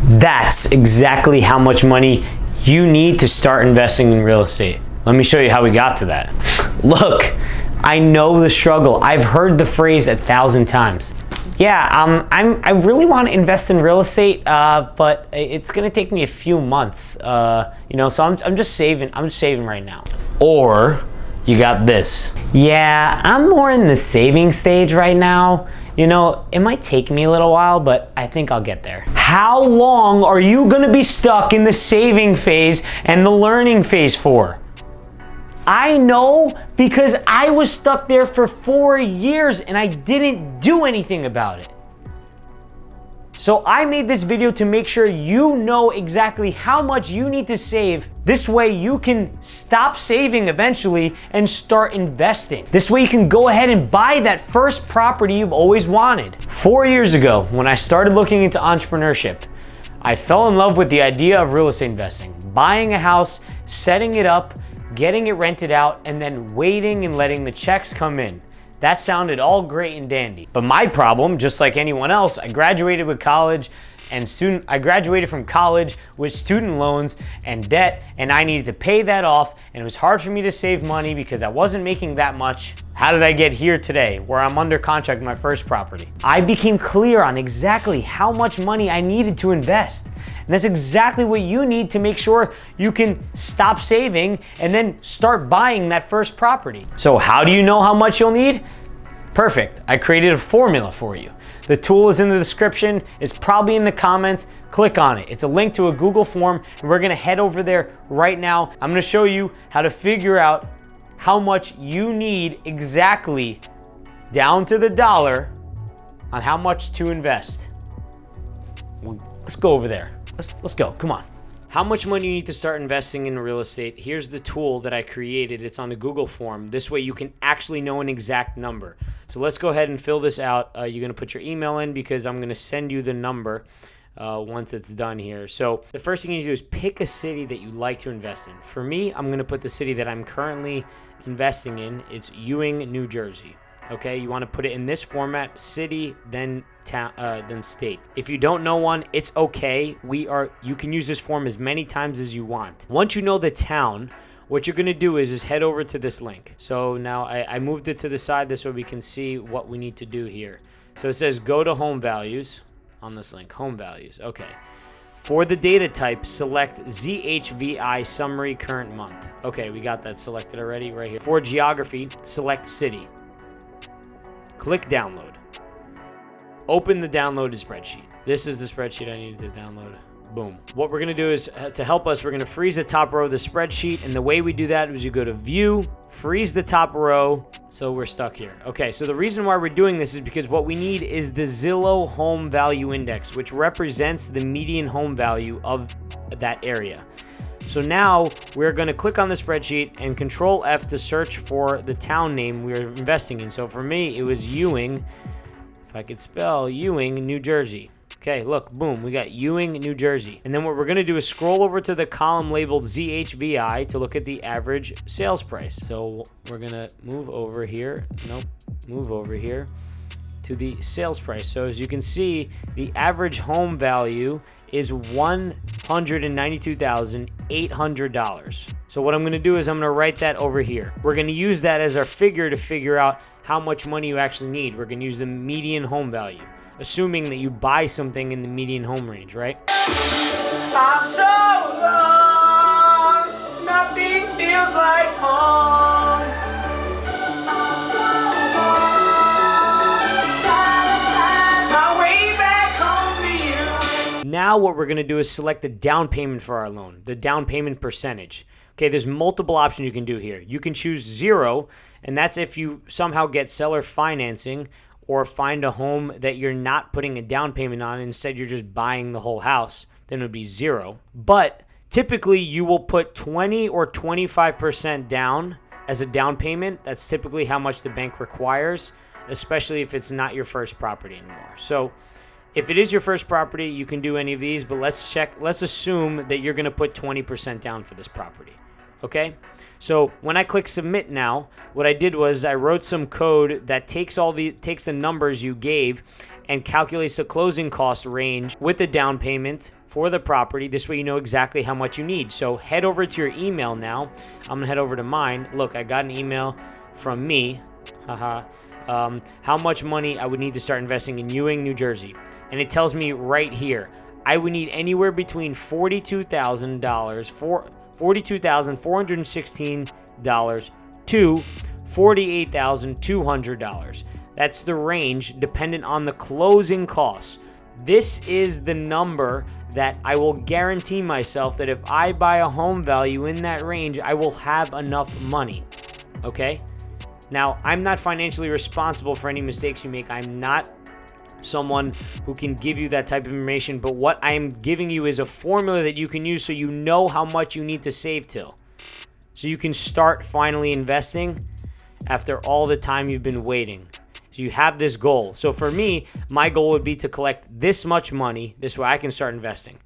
That's exactly how much money you need to start investing in real estate. Let me show you how we got to that. Look, I know the struggle. I've heard the phrase 1,000 times. Yeah, I really want to invest in real estate, but it's gonna take me a few months. So I'm just saving. I'm just saving right now. Or you got this. Yeah, I'm more in the saving stage right now. It might take me a little while, but I think I'll get there. How long are you gonna be stuck in the saving phase and the learning phase for? I know, because I was stuck there for 4 years and I didn't do anything about it. So I made this video to make sure you know exactly how much you need to save. This way you can stop saving eventually and start investing. This way you can go ahead and buy that first property you've always wanted. 4 years ago, when I started looking into entrepreneurship, I fell in love with the idea of real estate investing. Buying a house, setting it up, getting it rented out, and then waiting and letting the checks come in. That sounded all great and dandy. But my problem, just like anyone else, I graduated from college with student loans and debt, and I needed to pay that off, and it was hard for me to save money because I wasn't making that much. How did I get here today, where I'm under contract with my first property? I became clear on exactly how much money I needed to invest. And that's exactly what you need to make sure you can stop saving and then start buying that first property. So how do you know how much you'll need? Perfect. I created a formula for you. The tool is in the description. It's probably in the comments. Click on it. It's a link to a Google form, and we're gonna head over there right now. I'm gonna show you how to figure out how much you need exactly, down to the dollar, on how much to invest. Let's go over there. Let's go, come on. How much money you need to start investing in real estate? Here's the tool that I created. It's on the Google form. This way you can actually know an exact number. So let's go ahead and fill this out. You're gonna put your email in because I'm gonna send you the number once it's done here. So the first thing you need to do is pick a city that you like to invest in. For me, I'm gonna put the city that I'm currently investing in. It's Ewing, New Jersey. Okay, you want to put it in this format: city, then town, then state. If you don't know one, it's okay. You can use this form as many times as you want. Once you know the town, what you're going to do is head over to this link. So now I moved it to the side this way we can see what we need to do here. So it says go to home values on this link. Home values. Okay. For the data type, select ZHVI summary current month. Okay, we got that selected already right here. For geography, select city. Click download. Open the downloaded spreadsheet. This is the spreadsheet I needed to download. Boom. What we're gonna do is, to help us, we're gonna freeze the top row of the spreadsheet, and the way we do that is you go to view, freeze the top row, so we're stuck here. Okay, so the reason why we're doing this is because what we need is the Zillow Home Value Index, which represents the median home value of that area. So now we're going to click on the spreadsheet and Control F to search for the town name we're investing in. So for me, it was Ewing. If I could spell Ewing, New Jersey. Okay, look, boom, we got Ewing, New Jersey. And then what we're going to do is scroll over to the column labeled ZHVI to look at the average sales price. So we're going to move over here. Nope, move over here to the sales price. So as you can see, the average home value is $192,800. So what I'm going to do is I'm going to write that over here. We're going to use that as our figure to figure out how much money you actually need. We're going to use the median home value, assuming that you buy something in the median home range, right? I'm so alone, nothing feels like home. Now what we're going to do is select the down payment for our loan, the down payment percentage. Okay, there's multiple options you can do here. You can choose 0, and that's if you somehow get seller financing or find a home that you're not putting a down payment on. Instead, you're just buying the whole house. Then it would be 0. But typically, you will put 20 or 25% down as a down payment. That's typically how much the bank requires, especially if it's not your first property anymore. So if it is your first property, you can do any of these, but let's assume that you're going to put 20% down for this property. Okay, so when I click submit now, what I did was I wrote some code that takes the numbers you gave and calculates the closing cost range with the down payment for the property. This way you know exactly how much you need. So head over to your email now. I'm gonna head over to mine. Look, I got an email from me. How much money I would need to start investing in Ewing, New Jersey. And it tells me right here, I would need anywhere between $42,416 to $48,200. That's the range dependent on the closing costs. This is the number that I will guarantee myself that if I buy a home value in that range, I will have enough money. Okay? Now, I'm not financially responsible for any mistakes you make. I'm not someone who can give you that type of information, but what I'm giving you is a formula that you can use so you know how much you need to save till. So you can start finally investing after all the time you've been waiting. So you have this goal. So for me, my goal would be to collect this much money. This way I can start investing.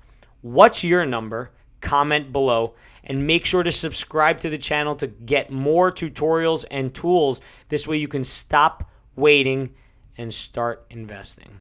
What's your number? Comment below and make sure to subscribe to the channel to get more tutorials and tools. This way you can stop waiting and start investing.